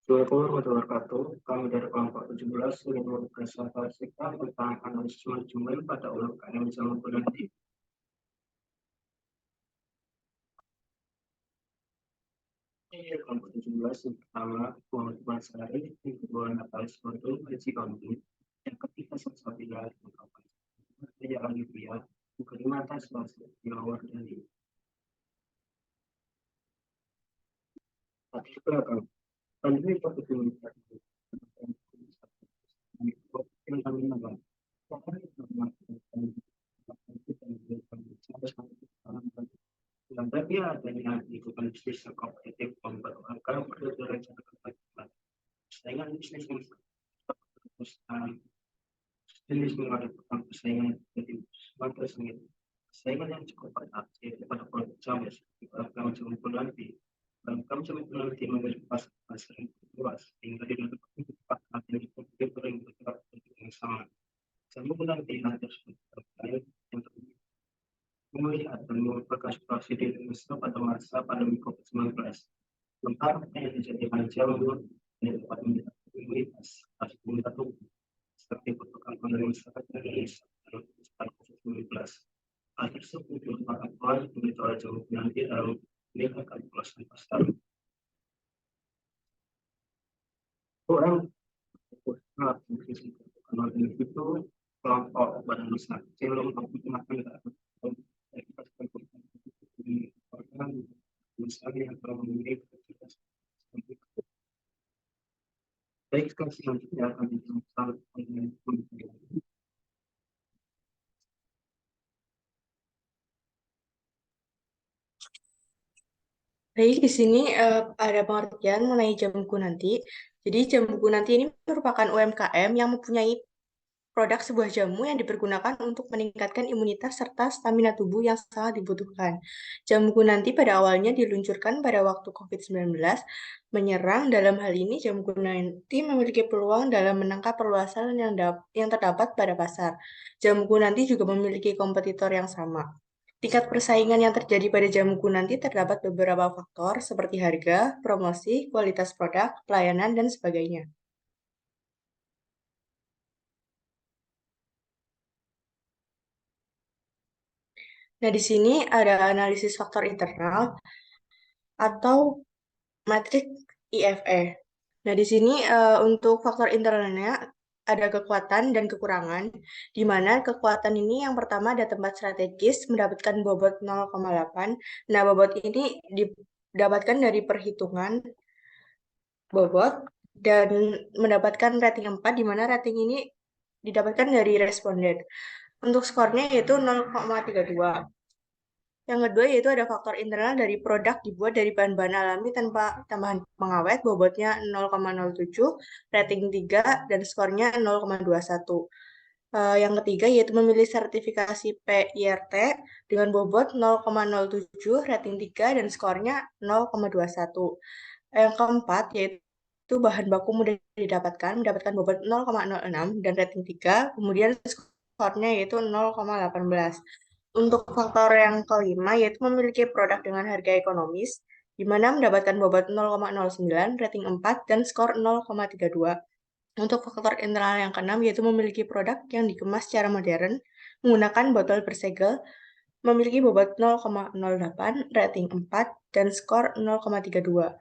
Assalamualaikum warahmatullahi wabarakatuh. Kami dari kelompok 17 ingin mempresentasikan tentang analisis manajemen pada UMKM zaman berganti. Kelompok 17 yang pertama Muhammad Basari, yang kedua Natalis Foto, Haji Kambi, yang ketiga Salsabila, yang Alivia, yang kelima atas Yawar Dali. Tapi belakang, ini foto yang kami nampak. Dan tapi adanya lingkungan bisnis yang kompetitif membuat umkm perlu direncanakan dengan persaingan bisnis yang jenis menghadapi persaingan jadi sebagai sengit persaingan yang cukup ketat yaitu pada produk jamu dalam jumlah nanti dalam jumlah nanti memiliki pasar yang luas sehingga tidak dapat cepat yang kompetitif yang bergerak yang sama. Jamu nanti harus terkait untuk melihat dan merupakan situasi di Indonesia pada masa pandemi COVID-19. Sementara yang dijadikan jamu dari tempat komunitas harus membantu seperti pertukaran ekonomi masyarakat Indonesia dalam COVID-19. Hal tersebut merupakan peran pemerintahan jamu nanti dalam meningkatkan pelaksanaan pasar. Orang ekonomi itu kelompok badan usaha kecil menggunakan misalnya yang telah memiliki baik sekali selanjutnya akan dijelaskan oleh Baik, di sini ada pengertian mengenai jam buku nanti. Jadi jam buku nanti ini merupakan UMKM yang mempunyai produk sebuah jamu yang dipergunakan untuk meningkatkan imunitas serta stamina tubuh yang sangat dibutuhkan. Jam buku nanti pada awalnya diluncurkan pada waktu COVID-19 menyerang. Dalam hal ini, jam buku nanti memiliki peluang dalam menangkap perluasan yang terdapat pada pasar. Jam buku nanti juga memiliki kompetitor yang sama. Tingkat persaingan yang terjadi pada jam buku nanti terdapat beberapa faktor seperti harga, promosi, kualitas produk, pelayanan, dan sebagainya. Nah, di sini ada analisis faktor internal atau matrik IFE. Nah, di sini untuk faktor internalnya ada kekuatan dan kekurangan, di mana kekuatan ini yang pertama ada tempat strategis mendapatkan bobot 0,8. Nah, bobot ini didapatkan dari perhitungan bobot dan mendapatkan rating 4, di mana rating ini didapatkan dari responden. Untuk skornya yaitu 0,32. Yang kedua yaitu ada faktor internal dari produk dibuat dari bahan-bahan alami tanpa tambahan pengawet, bobotnya 0,07, rating 3, dan skornya 0,21. Yang ketiga yaitu memilih sertifikasi PIRT dengan bobot 0,07, rating 3, dan skornya 0,21. Yang keempat yaitu bahan baku mudah mendapatkan bobot 0,06 dan rating 3, kemudian skornya yaitu 0,18. Untuk faktor yang kelima yaitu memiliki produk dengan harga ekonomis, di mana mendapatkan bobot 0,09, rating 4, dan skor 0,32. Untuk faktor internal yang keenam yaitu memiliki produk yang dikemas secara modern, menggunakan botol bersegel, memiliki bobot 0,08, rating 4, dan skor 0,32.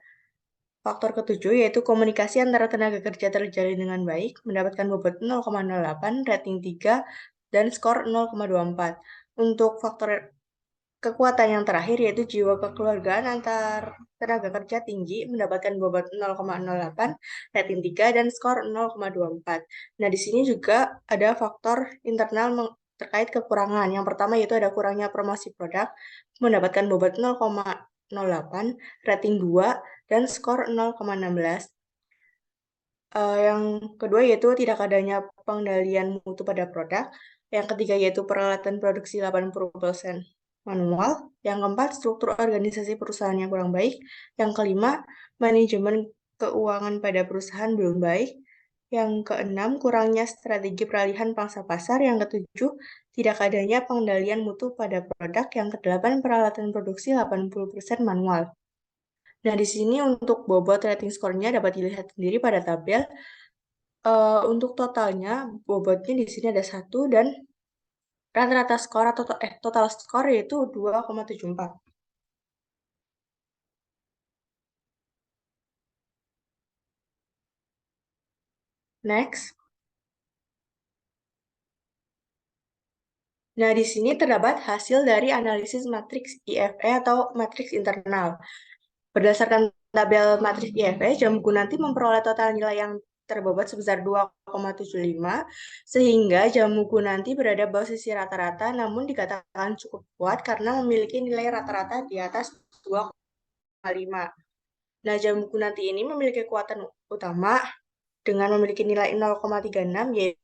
Faktor ketujuh yaitu komunikasi antara tenaga kerja terjalin dengan baik, mendapatkan bobot 0,08, rating 3, dan skor 0,24. Untuk faktor kekuatan yang terakhir yaitu jiwa kekeluargaan antar tenaga kerja tinggi, mendapatkan bobot 0,08, rating 3, dan skor 0,24. Nah, di sini juga ada faktor internal terkait kekurangan. Yang pertama yaitu ada kurangnya promosi produk, mendapatkan bobot 0,08, rating 2, dan skor 0,16. Yang kedua yaitu tidak adanya pengendalian mutu pada produk. Yang ketiga yaitu peralatan produksi 80% manual. Yang keempat, struktur organisasi perusahaan yang kurang baik. Yang kelima, manajemen keuangan pada perusahaan belum baik. Yang keenam, kurangnya strategi peralihan pangsa pasar. Yang ketujuh, tidak adanya pengendalian mutu pada produk. Yang kedelapan, peralatan produksi 80% manual. Nah, di sini untuk bobot rating skornya dapat dilihat sendiri pada tabel. Untuk totalnya, bobotnya di sini ada 1 dan rata-rata skor atau total skor yaitu 2,74. Next. Nah, di sini terdapat hasil dari analisis matriks IFE atau matriks internal. Berdasarkan tabel matriks IFE, Jamu Gunanti memperoleh total nilai yang terbobot sebesar 2,75, sehingga Jamu Gunanti berada bawah sisi rata-rata, namun dikatakan cukup kuat karena memiliki nilai rata-rata di atas 2,5. Nah, Jamu Gunanti ini memiliki kekuatan utama dengan memiliki nilai 0,36, yaitu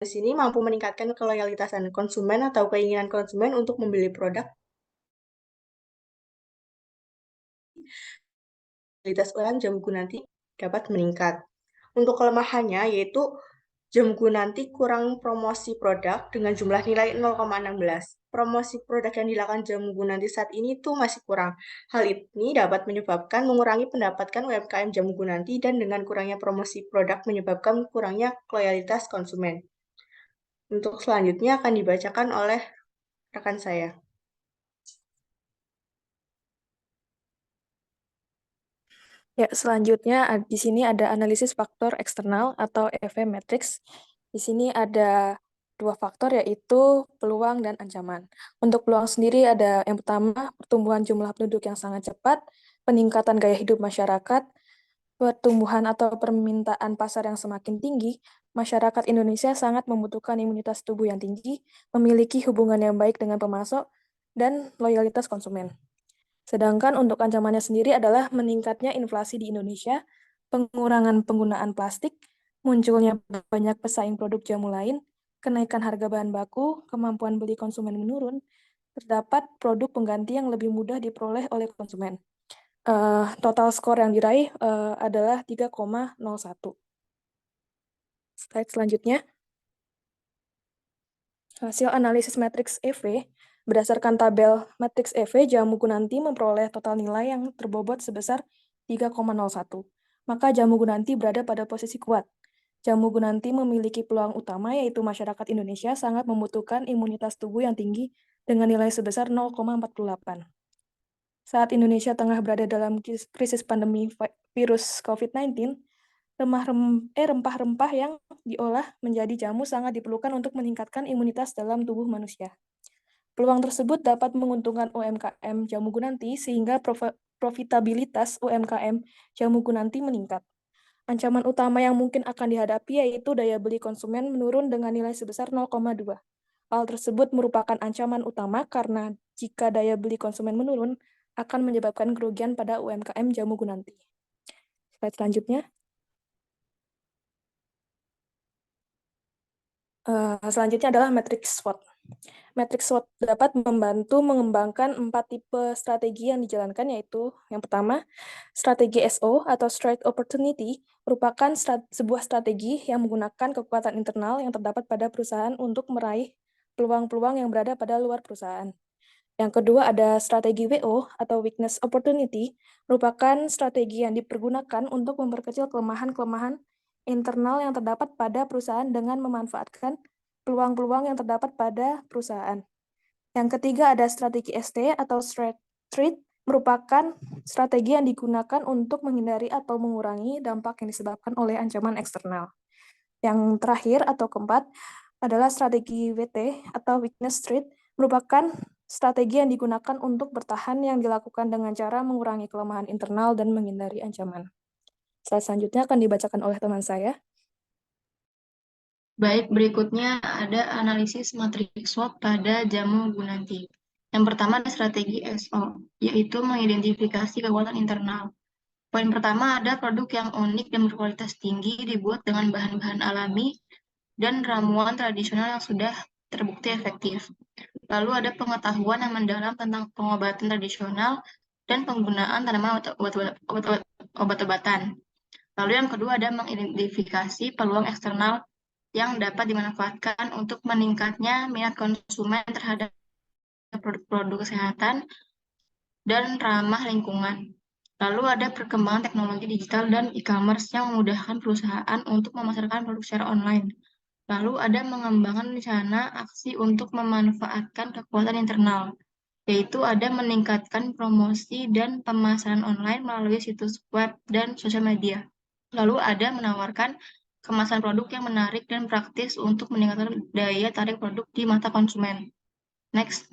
di sini mampu meningkatkan keloyalitasan konsumen atau keinginan konsumen untuk membeli produk. Kualitas ulang Jamu Gunanti dapat meningkat. Untuk kelemahannya yaitu Jamu Gunanti kurang promosi produk dengan jumlah nilai 0,16. Promosi produk yang dilakukan Jamu Gunanti saat ini tuh masih kurang. Hal ini dapat menyebabkan mengurangi pendapatan UMKM Jamu Gunanti dan dengan kurangnya promosi produk menyebabkan kurangnya loyalitas konsumen. Untuk selanjutnya akan dibacakan oleh rekan saya. Ya, selanjutnya di sini ada analisis faktor eksternal atau EV matrix. Di sini ada dua faktor yaitu peluang dan ancaman. Untuk peluang sendiri ada yang pertama pertumbuhan jumlah penduduk yang sangat cepat, peningkatan gaya hidup masyarakat, pertumbuhan atau permintaan pasar yang semakin tinggi. Masyarakat Indonesia sangat membutuhkan imunitas tubuh yang tinggi, memiliki hubungan yang baik dengan pemasok, dan loyalitas konsumen. Sedangkan untuk ancamannya sendiri adalah meningkatnya inflasi di Indonesia, pengurangan penggunaan plastik, munculnya banyak pesaing produk jamu lain, kenaikan harga bahan baku, kemampuan beli konsumen menurun, terdapat produk pengganti yang lebih mudah diperoleh oleh konsumen. Total skor yang diraih adalah 3,01. Slide selanjutnya. Hasil analisis matriks EV, berdasarkan tabel matriks EV, Jamu Gunanti memperoleh total nilai yang terbobot sebesar 3,01. Maka Jamu Gunanti berada pada posisi kuat. Jamu Gunanti memiliki peluang utama yaitu masyarakat Indonesia sangat membutuhkan imunitas tubuh yang tinggi dengan nilai sebesar 0,48. Saat Indonesia tengah berada dalam krisis pandemi virus COVID-19, rempah-rempah yang diolah menjadi jamu sangat diperlukan untuk meningkatkan imunitas dalam tubuh manusia. Peluang tersebut dapat menguntungkan UMKM Jamu Gunanti sehingga profitabilitas UMKM Jamu Gunanti meningkat. Ancaman utama yang mungkin akan dihadapi yaitu daya beli konsumen menurun dengan nilai sebesar 0,2. Hal tersebut merupakan ancaman utama karena jika daya beli konsumen menurun, akan menyebabkan kerugian pada UMKM Jamu Gunanti. Slide selanjutnya. Selanjutnya adalah matriks SWOT. Matriks SWOT dapat membantu mengembangkan 4 tipe strategi yang dijalankan, yaitu yang pertama, strategi SO atau Strike Opportunity merupakan sebuah strategi yang menggunakan kekuatan internal yang terdapat pada perusahaan untuk meraih peluang-peluang yang berada pada luar perusahaan. Yang kedua ada strategi WO atau Weakness Opportunity, merupakan strategi yang dipergunakan untuk memperkecil kelemahan-kelemahan internal yang terdapat pada perusahaan dengan memanfaatkan peluang-peluang yang terdapat pada perusahaan. Yang ketiga ada strategi ST atau Straight Trade, merupakan strategi yang digunakan untuk menghindari atau mengurangi dampak yang disebabkan oleh ancaman eksternal. Yang terakhir atau keempat adalah strategi WT atau Weakness Trade, merupakan strategi yang digunakan untuk bertahan yang dilakukan dengan cara mengurangi kelemahan internal dan menghindari ancaman. Slide selanjutnya akan dibacakan oleh teman saya. Baik, berikutnya ada analisis matriks SWOT pada Jamu Gunanti. Yang pertama ada strategi SO, yaitu mengidentifikasi kekuatan internal. Poin pertama ada produk yang unik dan berkualitas tinggi dibuat dengan bahan-bahan alami dan ramuan tradisional yang sudah terbukti efektif. Lalu ada pengetahuan yang mendalam tentang pengobatan tradisional dan penggunaan tanaman obat-obatan. Lalu yang kedua ada mengidentifikasi peluang eksternal yang dapat dimanfaatkan untuk meningkatnya minat konsumen terhadap produk-produk kesehatan dan ramah lingkungan. Lalu ada perkembangan teknologi digital dan e-commerce yang memudahkan perusahaan untuk memasarkan produk secara online. Lalu ada mengembangkan rencana aksi untuk memanfaatkan kekuatan internal, yaitu ada meningkatkan promosi dan pemasaran online melalui situs web dan sosial media. Lalu ada menawarkan kemasan produk yang menarik dan praktis untuk meningkatkan daya tarik produk di mata konsumen. Next.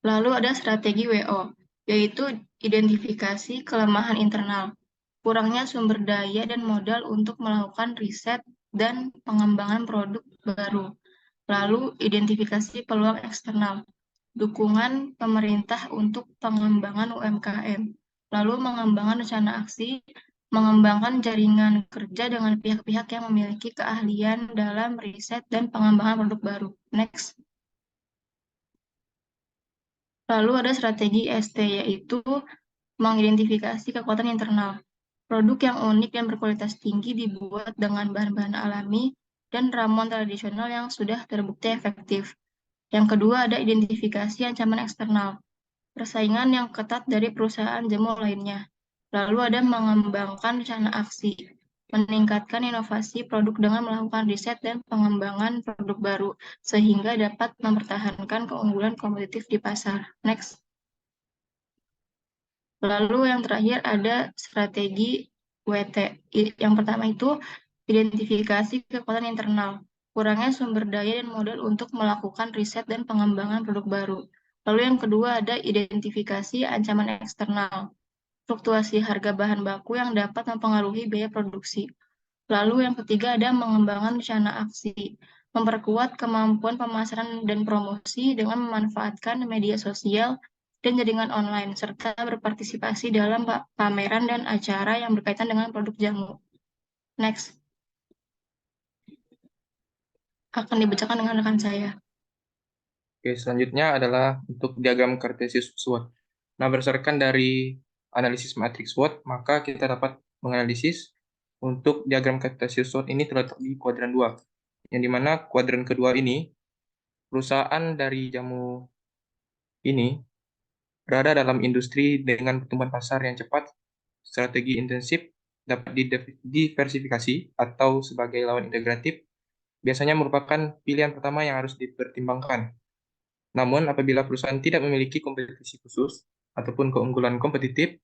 Lalu ada strategi WO, yaitu identifikasi kelemahan internal, kurangnya sumber daya dan modal untuk melakukan riset dan pengembangan produk baru. Lalu identifikasi peluang eksternal, dukungan pemerintah untuk pengembangan UMKM. Lalu mengembangkan rencana aksi, mengembangkan jaringan kerja dengan pihak-pihak yang memiliki keahlian dalam riset dan pengembangan produk baru. Next. Lalu ada strategi ST, yaitu mengidentifikasi kekuatan internal. Produk yang unik dan berkualitas tinggi dibuat dengan bahan-bahan alami dan ramuan tradisional yang sudah terbukti efektif. Yang kedua ada identifikasi ancaman eksternal, persaingan yang ketat dari perusahaan jamu lainnya. Lalu ada mengembangkan rencana aksi, meningkatkan inovasi produk dengan melakukan riset dan pengembangan produk baru, sehingga dapat mempertahankan keunggulan kompetitif di pasar. Next. Lalu yang terakhir ada strategi WT. Yang pertama itu identifikasi kekuatan internal, kurangnya sumber daya dan modal untuk melakukan riset dan pengembangan produk baru. Lalu yang kedua ada identifikasi ancaman eksternal, fluktuasi harga bahan baku yang dapat mempengaruhi biaya produksi. Lalu yang ketiga ada mengembangkan rencana aksi, memperkuat kemampuan pemasaran dan promosi dengan memanfaatkan media sosial dan jaringan online, serta berpartisipasi dalam pameran dan acara yang berkaitan dengan produk jamu. Next. Akan dibacakan dengan rekan saya. Oke, selanjutnya adalah untuk diagram kartesius SWOT. Nah, berdasarkan dari analisis matriks SWOT, maka kita dapat menganalisis untuk diagram kartesius SWOT ini terletak di kuadran 2, yang dimana kuadran kedua ini, perusahaan dari jamu ini berada dalam industri dengan pertumbuhan pasar yang cepat, strategi intensif, dapat diversifikasi atau sebagai lawan integratif, biasanya merupakan pilihan pertama yang harus dipertimbangkan. Namun, apabila perusahaan tidak memiliki kompetisi khusus ataupun keunggulan kompetitif,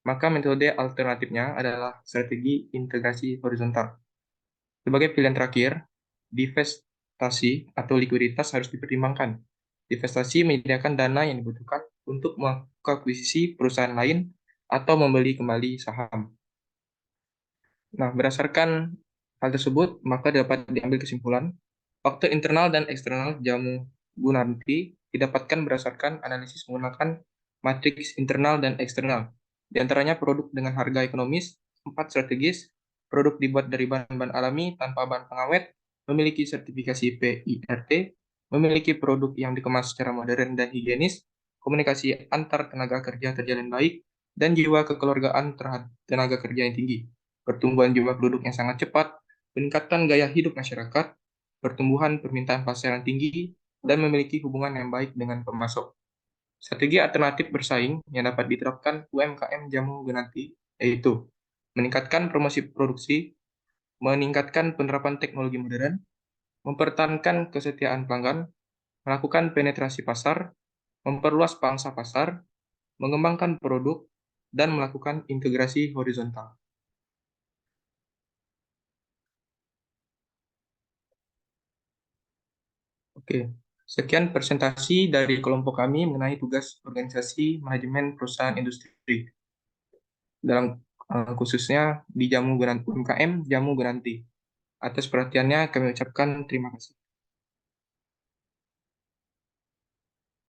maka metode alternatifnya adalah strategi integrasi horizontal. Sebagai pilihan terakhir, divestasi atau likuiditas harus dipertimbangkan. Divestasi menyediakan dana yang dibutuhkan untuk mengakuisisi perusahaan lain atau membeli kembali saham. Nah, berdasarkan hal tersebut, maka dapat diambil kesimpulan, faktor internal dan eksternal jamu Gunarti didapatkan berdasarkan analisis menggunakan matriks internal dan eksternal. Di antaranya produk dengan harga ekonomis, 4 strategis, produk dibuat dari bahan-bahan alami tanpa bahan pengawet, memiliki sertifikasi PIRT, memiliki produk yang dikemas secara modern dan higienis, komunikasi antar tenaga kerja terjalin baik, dan jiwa kekeluargaan terhadap tenaga kerja yang tinggi, pertumbuhan jumlah penduduk yang sangat cepat, peningkatan gaya hidup masyarakat, pertumbuhan permintaan pasar yang tinggi, dan memiliki hubungan yang baik dengan pemasok. Strategi alternatif bersaing yang dapat diterapkan UMKM jamu Gunarti yaitu meningkatkan promosi produksi, meningkatkan penerapan teknologi modern, mempertahankan kesetiaan pelanggan, melakukan penetrasi pasar, memperluas pangsa pasar, mengembangkan produk, dan melakukan integrasi horizontal. Oke. Sekian presentasi dari kelompok kami mengenai tugas organisasi manajemen perusahaan industri. Dalam khususnya di UMKM Jamu Gunarti. Atas perhatiannya kami ucapkan terima kasih.